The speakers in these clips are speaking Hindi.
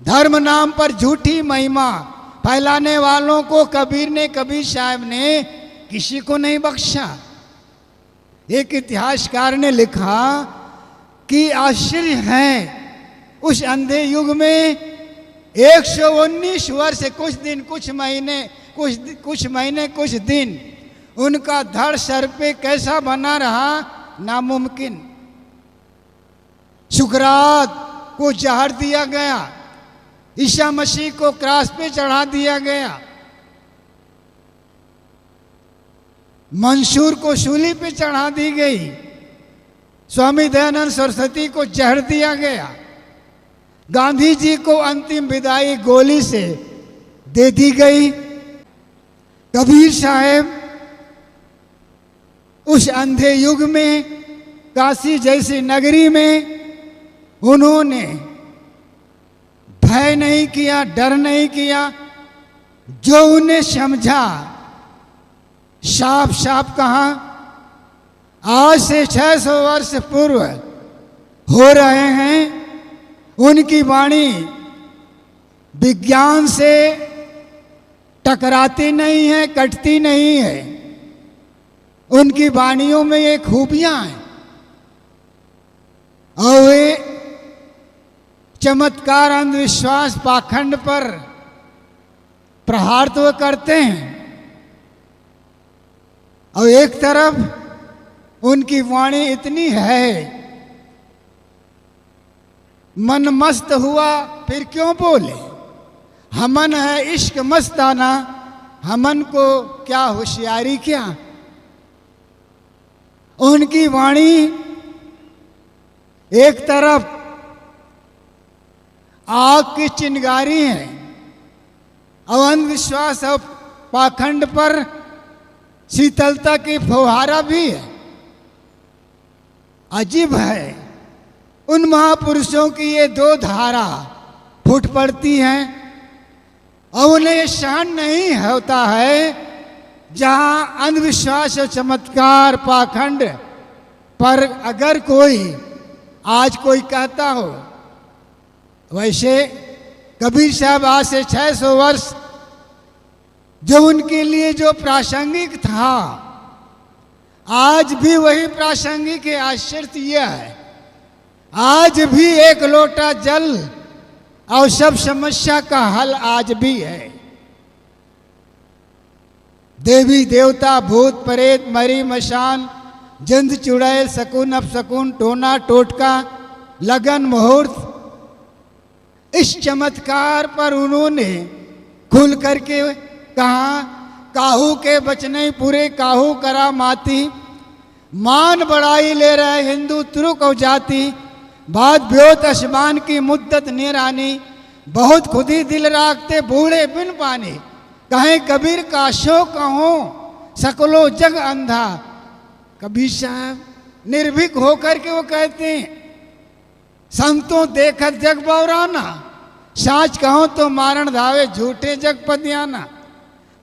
धर्म नाम पर झूठी महिमा फैलाने वालों को कबीर ने, कबीर साहब ने किसी को नहीं बख्शा। एक इतिहासकार ने लिखा कि आश्चर्य है, उस अंधे युग में 119 वर्ष कुछ दिन कुछ महीने कुछ दिन उनका धड़ सर पे कैसा बना रहा, नामुमकिन। सुकरात को जहर दिया गया, ईसा मसीह को क्रॉस पे चढ़ा दिया गया, मंसूर को सूली पे चढ़ा दी गई, स्वामी दयानंद सरस्वती को जहर दिया गया, गांधी जी को अंतिम विदाई गोली से दे दी गई। कबीर साहब उस अंधे युग में काशी जैसी नगरी में उन्होंने भय नहीं किया, डर नहीं किया। जो उन्हें समझा साफ साफ कहा। आज से 600 वर्ष पूर्व हो रहे हैं, उनकी वाणी विज्ञान से टकराती नहीं है, कटती नहीं है। उनकी वाणियों में ये खूबियां हैं और वे चमत्कार, अंधविश्वास, पाखंड पर प्रहार तो करते हैं और एक तरफ उनकी वाणी इतनी है, मन मस्त हुआ फिर क्यों बोले, हमन है इश्क मस्ताना, हमन को क्या होशियारी क्या। उनकी वाणी एक तरफ आग की चिंगारी है और अंधविश्वास और पाखंड पर शीतलता की फुहारा भी है। अजीब है, उन महापुरुषों की ये दो धारा फूट पड़ती हैं और उन्हें सहन नहीं होता है जहां अंधविश्वास और चमत्कार, पाखंड पर अगर कोई आज कोई कहता हो। वैसे कबीर साहब आज से 600 वर्ष जो उनके लिए जो प्रासंगिक था, आज भी वही प्रासंगिक है। आश्चर्य यह है, आज भी एक लोटा जल और सब समस्या का हल आज भी है। देवी देवता, भूत प्रेत, मरी मशान, जिंद चुड़ैल, शकुन अपशकुन, टोना टोटका, लगन मुहूर्त, इस चमत्कार पर उन्होंने खुल करके कहा, काहू के बचने पूरे काहू करा माती, मान बढ़ाई ले रहे हिंदू तुर्क और जाति, बात ब्योत आसमान की मुद्दत निरानी, बहुत खुदी दिल राखते बूढ़े बिन पानी, कहें कबीर काशो कहो सकलो जग अंधा। कबीर साहब निर्भीक होकर के वो कहते हैं, संतों देखत जग बौराना, साच कहो तो मारण धावे झूठे जग पदियाना,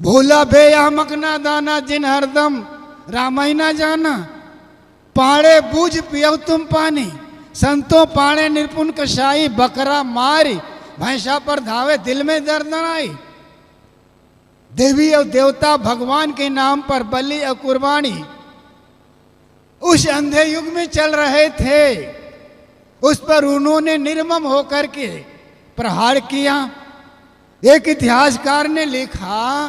भूला बेया मकना दाना जिन हरदम रामाई ना जाना, पाड़े बूझ पियो तुम पानी, संतों पाड़े निपुण कसाई, बकरा मारी भैंसा पर धावे दिल में दर्द आई। देवी और देवता भगवान के नाम पर बलि और कुर्बानी उस अंधे युग में चल रहे थे, उस पर उन्होंने निर्मम होकर के प्रहार किया। एक इतिहासकार ने लिखा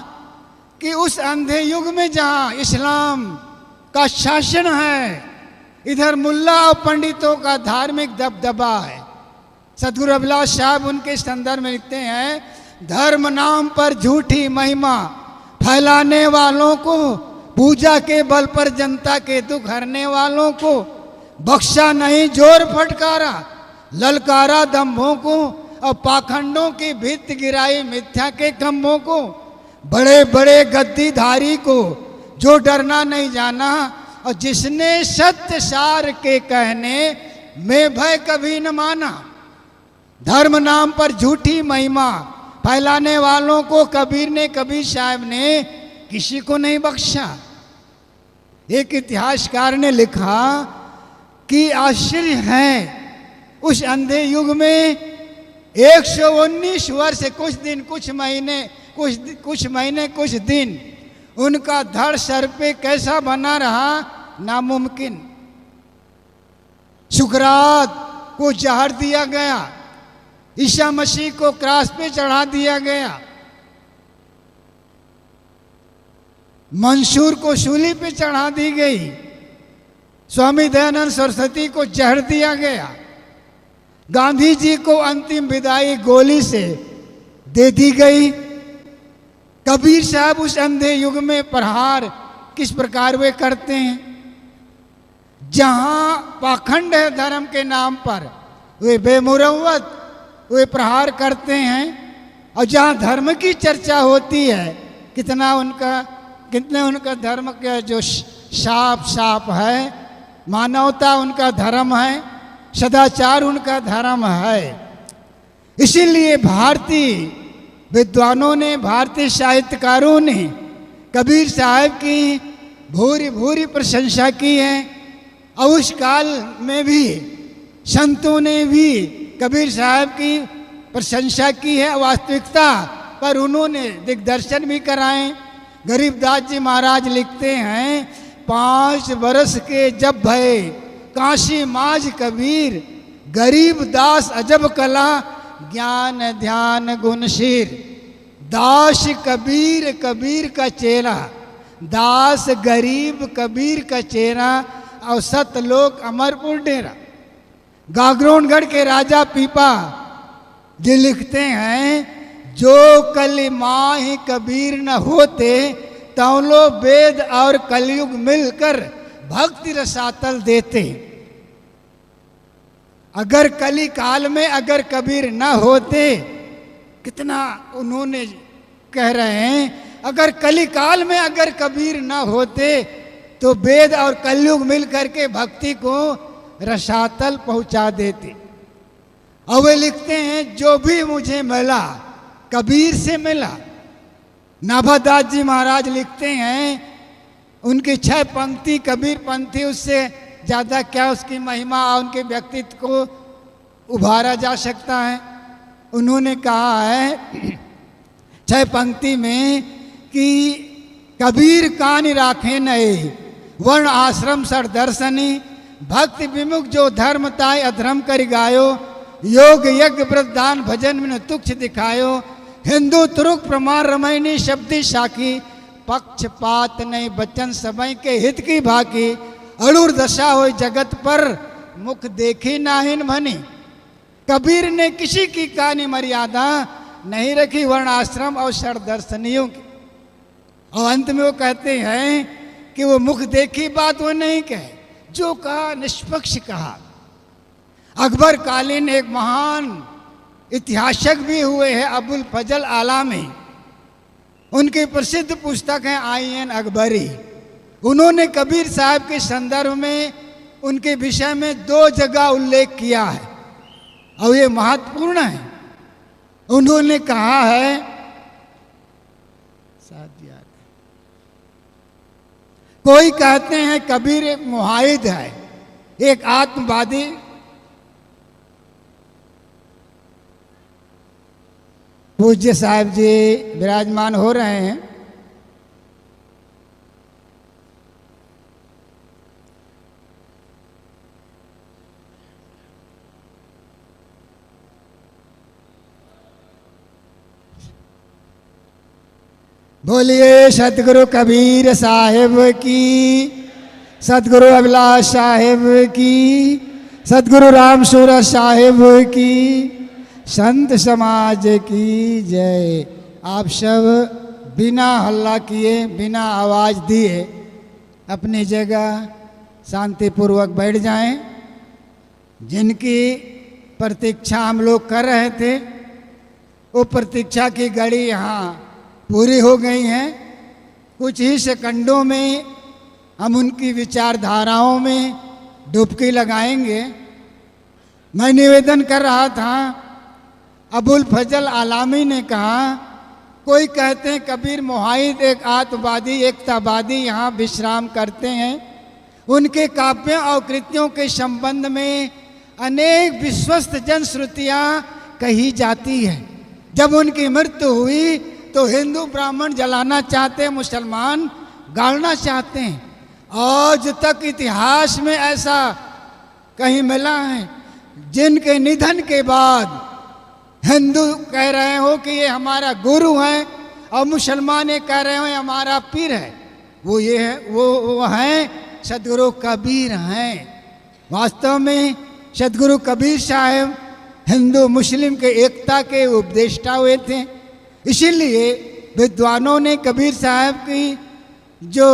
कि उस अंधे युग में जहां इस्लाम का शासन है, इधर मुल्ला और पंडितों का धार्मिक दबदबा है। सदगुरु अभिलाष साहब उनके संदर्भ में लिखते हैं, धर्म नाम पर झूठी महिमा फैलाने वालों को, पूजा के बल पर जनता के दुख हरने वालों को बख्शा नहीं, जोर फटकारा, ललकारा दम्भों को और पाखंडों की भित्त गिराई मिथ्या के खंभों को, बड़े बड़े गद्दीधारी को जो डरना नहीं जाना, और जिसने सत्य सार के कहने में भय कभी न माना। धर्म नाम पर झूठी महिमा फैलाने वालों को कबीर ने, कबीर साहब ने किसी को नहीं बख्शा। एक इतिहासकार ने लिखा कि आश्चर्य है, उस अंधे युग में 119 वर्ष कुछ दिन कुछ महीने कुछ दिन उनका धड़ सर पे कैसा बना रहा, नामुमकिन। सुकरात को जहर दिया गया, ईसा मसीह को क्रॉस पे चढ़ा दिया गया, मंसूर को सूली पे चढ़ा दी गई, स्वामी दयानंद सरस्वती को जहर दिया गया, गांधी जी को अंतिम विदाई गोली से दे दी गई। कबीर साहब उस अंधे युग में प्रहार किस प्रकार वे करते हैं। जहां पाखंड है धर्म के नाम पर, वे बेमुरव्वत वे प्रहार करते हैं, और जहां धर्म की चर्चा होती है कितने उनका धर्म का जो साफ है, मानवता उनका धर्म है, सदाचार उनका धर्म है। इसीलिए भारतीय विद्वानों ने, भारतीय साहित्यकारों ने कबीर साहब की भूरी भूरी प्रशंसा की है, और उस काल में भी संतों ने भी कबीर साहब की प्रशंसा की है। वास्तविकता पर उन्होंने दिग्दर्शन भी कराए। गरीबदास जी महाराज लिखते हैं, 5 बरस के जब भय काशी माज कबीर, गरीब दास अजब कला ज्ञान ध्यान गुणशीर। दास कबीर, कबीर का चेला, दास गरीब कबीर का चेहरा, और सतलोक अमरपुर डेरा। गागरोनगढ़ के राजा पीपा जी लिखते हैं, जो कल माही कबीर न होते, तौलो वेद और कलयुग मिलकर भक्ति रसातल देते। अगर कली काल में अगर कबीर न होते, कितना उन्होंने कह रहे हैं, अगर कली काल में अगर कबीर न होते तो वेद और कलयुग मिल करके भक्ति को रसातल पहुंचा देते। और वे लिखते हैं, जो भी मुझे मिला कबीर से मिला। नाभादास जी महाराज लिखते हैं, उनकी 6 पंक्ति कबीर पंथी, उससे ज़्यादा क्या उसकी महिमा और उनके व्यक्तित्व को उभारा जा सकता है। उन्होंने कहा है 6 पंक्ति में कि कबीर कान राखे नए, वर्ण आश्रम सर दर्शनी, भक्ति विमुख जो धर्म ताय अधर्म कर गायो, योग यज्ञ व्रत दान भजन में तुक्ष दिखायो, हिंदू तुरुक प्रमाण रमैनी शब्दी साखी, पक्षपात नहीं बचन समय के हित की भाकी, अड़ुर दशा हो जगत पर मुख देखी नाहिन भनी। कबीर ने किसी की कानी मर्यादा नहीं रखी, वर्ण आश्रम और सरदर्शनियों की। और अंत में वो कहते हैं कि वो मुख देखी बात वो नहीं कहे, जो कहा निष्पक्ष कहा। अकबर कालीन एक महान इतिहासक भी हुए हैं अबुल फजल आलामी, उनकी प्रसिद्ध पुस्तक है आईन अकबरी। उन्होंने कबीर साहब के संदर्भ में उनके विषय में 2 जगह उल्लेख किया है, और ये महत्वपूर्ण है। उन्होंने कहा है, कोई कहते हैं कबीर एक मुहाइद है, एक आत्मवादी। पूज्य साहब जी विराजमान हो रहे हैं। बोलिए सतगुरु कबीर साहिब की, सतगुरु अभिलाष साहिब की, सतगुरु राम सूरत साहिब की, संत समाज की जय। आप सब बिना हल्ला किए, बिना आवाज़ दिए अपनी जगह शांतिपूर्वक बैठ जाएं। जिनकी प्रतीक्षा हम लोग कर रहे थे, वो प्रतीक्षा की घड़ी यहाँ पूरी हो गई है। कुछ ही सेकंडों में हम उनकी विचारधाराओं में डुबकी लगाएंगे। मैं निवेदन कर रहा था, अबुल फजल आलामी ने कहा, कोई कहते हैं कबीर मुहाइद एक आत्मवादी एकतावादी यहाँ विश्राम करते हैं। उनके काव्यों और कृतियों के संबंध में अनेक विश्वस्त जनश्रुतियाँ कही जाती है। जब उनकी मृत्यु हुई तो हिंदू ब्राह्मण जलाना चाहते हैं, मुसलमान गाड़ना चाहते हैं। आज तक इतिहास में ऐसा कहीं मिला है जिनके निधन के बाद हिंदू कह रहे हो कि ये हमारा गुरु है और मुसलमान ये कह रहे हो ये हमारा पीर है? वो ये है, वो हैं सदगुरु कबीर हैं। वास्तव में सदगुरु कबीर साहब हिंदू मुस्लिम के एकता के उपदेष्टा हुए थे। इसीलिए विद्वानों ने कबीर साहब की जो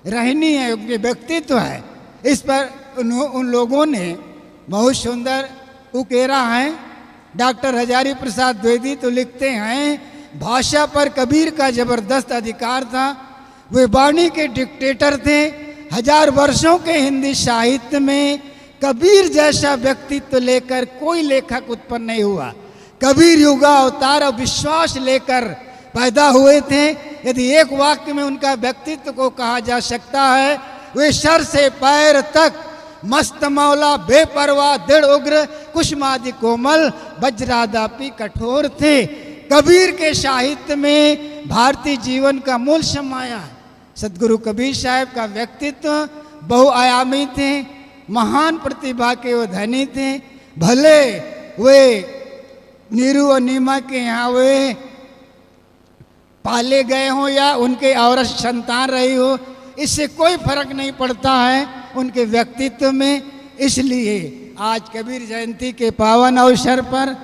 रहनी है, उनके व्यक्तित्व है, इस पर उन लोगों ने बहुत सुंदर उकेरा है। डॉक्टर हजारी प्रसाद द्विवेदी तो लिखते हैं, भाषा पर कबीर का जबरदस्त अधिकार था। वे वाणी के डिक्टेटर थे। 1000 वर्षों के हिंदी साहित्य में कबीर जैसा व्यक्तित्व लेकर कोई लेखक उत्पन्न नहीं हुआ। कबीर युगा अवतार और विश्वास लेकर पैदा हुए थे। यदि एक वाक्य में उनका व्यक्तित्व को कहा जा सकता है, वे सर से पैर तक मस्त मौला, बेपरवाह, दृढ़ उग्र, कुसुमादि कोमल, वज्रादापि कठोर थे। कबीर के साहित्य में भारतीय जीवन का मूल समाया है। सदगुरु कबीर साहब का व्यक्तित्व बहुआयामी थे, महान प्रतिभा के वो धनी थे। भले वे नीरू और नीमा के यहाँ वे पाले गए हों या उनके औरत संतान रही हो, इससे कोई फर्क नहीं पड़ता है उनके व्यक्तित्व में। इसलिए आज कबीर जयंती के पावन अवसर पर